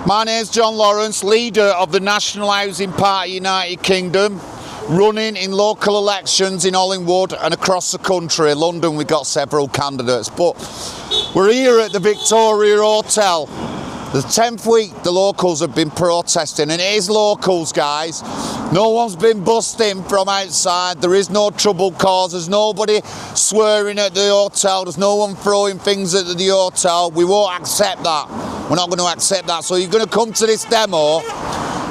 My name's John Lawrence, leader of the National Housing Party United Kingdom, running in local elections in Hollingwood and across the country. London, we've got several candidates, but we're here at the Victoria Hotel. The 10th week the locals have been protesting, and it is locals, guys. No one's been busting from outside. There is no trouble cause. There's nobody swearing at the hotel. There's no one throwing things at the hotel. We won't accept that. We're not going to accept that. So you're going to come to this demo,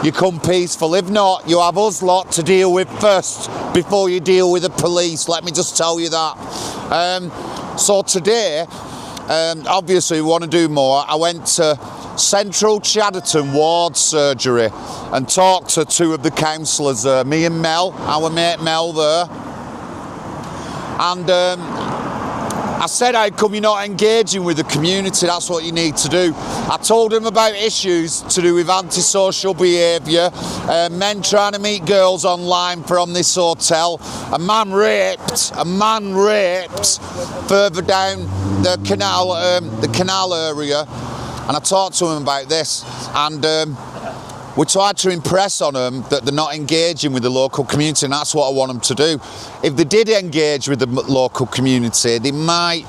you come peaceful. If not, you have us lot to deal with first before you deal with the police. Let me just tell you that. So today, obviously we want to do more. I went to Central Chadderton Ward Surgery and talked to two of the councillors there, me and Mel, our mate Mel there. And I said, how come you're not engaging with the community? That's what you need to do. I told him about issues to do with antisocial behaviour, men trying to meet girls online from this hotel, a man raped further down the canal area. And I talked to him about this, and we tried to impress on them that they're not engaging with the local community, and that's what I want them to do. If they did engage with the local community, they might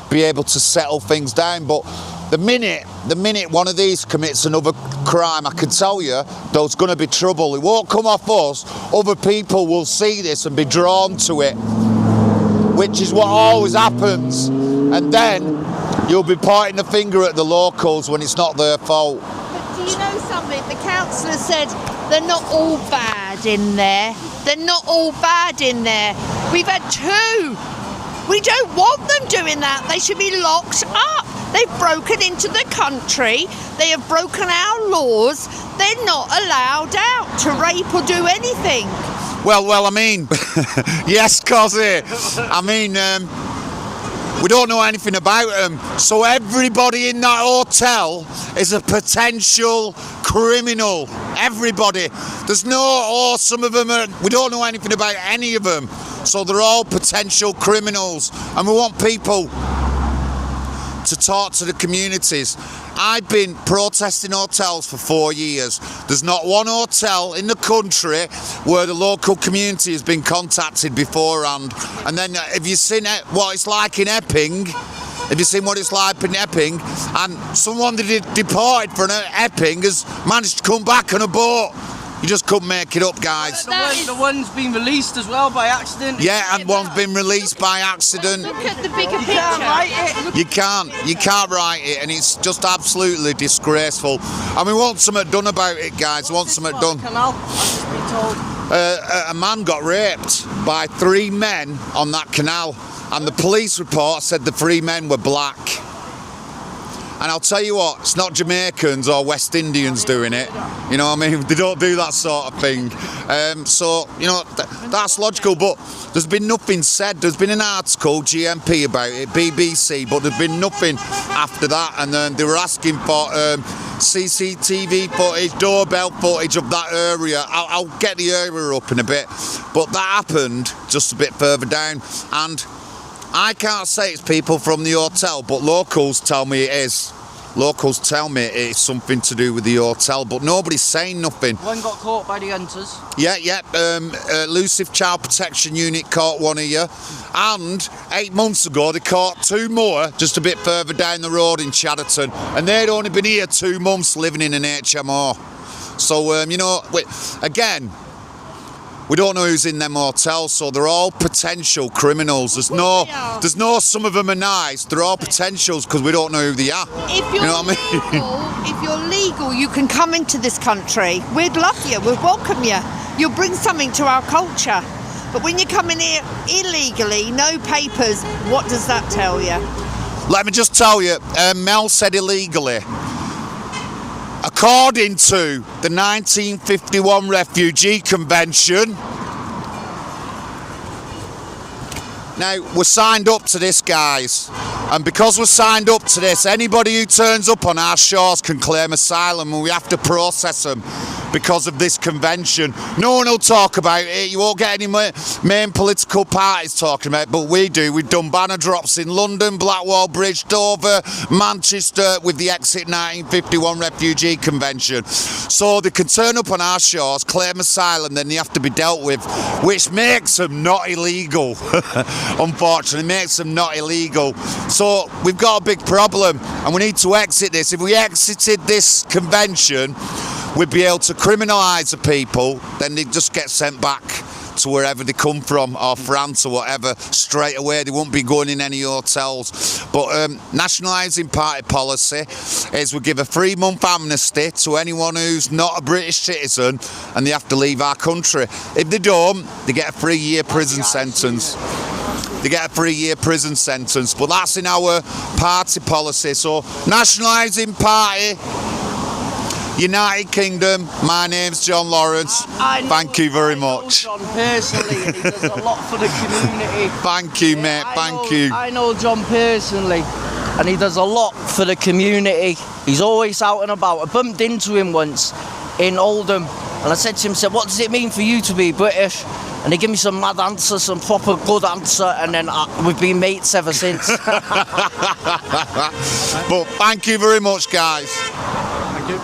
be able to settle things down. But the minute one of these commits another crime, I can tell you there's going to be trouble. It won't come off us. Other people will see this and be drawn to it, which is what always happens. And then you'll be pointing the finger at the locals when it's not their fault. But do you know something? The councillor said they're not all bad in there. They're not all bad in there. We've had two. We don't want them doing that. They should be locked up. They've broken into the country. They have broken our laws. They're not allowed out to rape or do anything. Well, I mean, yes, Cozzy. I mean, we don't know anything about them, so everybody in that hotel is a potential criminal. Everybody. There's no, some of them are, we don't know anything about any of them, so they're all potential criminals, and we want people to talk to the communities. I've been protesting hotels for 4 years. There's not one hotel in the country where the local community has been contacted beforehand. And then have you seen what it's like in Epping? Have you seen what it's like in Epping? And someone that deported from Epping has managed to come back on a boat. You just couldn't make it up, guys. The one's been released as well by accident. Yeah, and one's been released by accident. Look at the bigger picture. You can't write it. You can't write it, and it's just absolutely disgraceful. And we want something done about it, guys. We want something done. Canal, I've just been told. A man got raped by 3 men on that canal, and the police report said the 3 men were black. And I'll tell you what, it's not Jamaicans or West Indians doing it. You know what I mean? They don't do that sort of thing. So, you know, that's logical, but there's been nothing said. There's been an article, GMP, about it, BBC, but there's been nothing after that. And then they were asking for CCTV footage, doorbell footage of that area. I'll get the area up in a bit. But that happened just a bit further down. And I can't say it's people from the hotel, but locals tell me it is. Locals tell me it's something to do with the hotel, but nobody's saying nothing. One got caught by the hunters. Yeah. Elusive Child Protection Unit caught one here. And 8 months ago, they caught 2 more just a bit further down the road in Chadderton. And they'd only been here 2 months living in an HMO. So, you know, again, we don't know who's in them hotels, so they're all potential criminals. There's no some of them are nice. They're all potentials because we don't know who they are. If you're, you know what I mean? If you're legal, you can come into this country. We'd love you. We'd welcome you. You'll bring something to our culture. But when you come in here illegally, no papers, what does that tell you? Let me just tell you, Mel said illegally. According to the 1951 Refugee Convention, now we're signed up to this, guys, and because we're signed up to this, anybody who turns up on our shores can claim asylum, and we have to process them. because of this convention. No one will talk about it. You won't get any main political parties talking about it, but we do. We've done banner drops in London, Blackwall Bridge, Dover, Manchester with the Exit 1951 Refugee Convention. So they can turn up on our shores, claim asylum, then they have to be dealt with, which makes them not illegal. Unfortunately, makes them not illegal. So we've got a big problem and we need to exit this. If we exited this convention, we'd be able to criminalise the people, then they just get sent back to wherever they come from, or France or whatever, straight away. They won't be going in any hotels. But National Housing Party policy is we give a 3-month amnesty to anyone who's not a British citizen and they have to leave our country. If they don't, they get a 3-year prison sentence. They get a 3-year prison sentence, but that's in our party policy. So National Housing Party, United Kingdom, my name's John Lawrence. Thank you very much. I know John personally, and he does a lot for the community. Thank you, mate. Thank you. I know John personally, and he does a lot for the community. He's always out and about. I bumped into him once in Oldham, and I said to him, "What does it mean for you to be British?" And he gave me some mad answer, some proper good answer, and then we've been mates ever since. But thank you very much, guys. Thank you.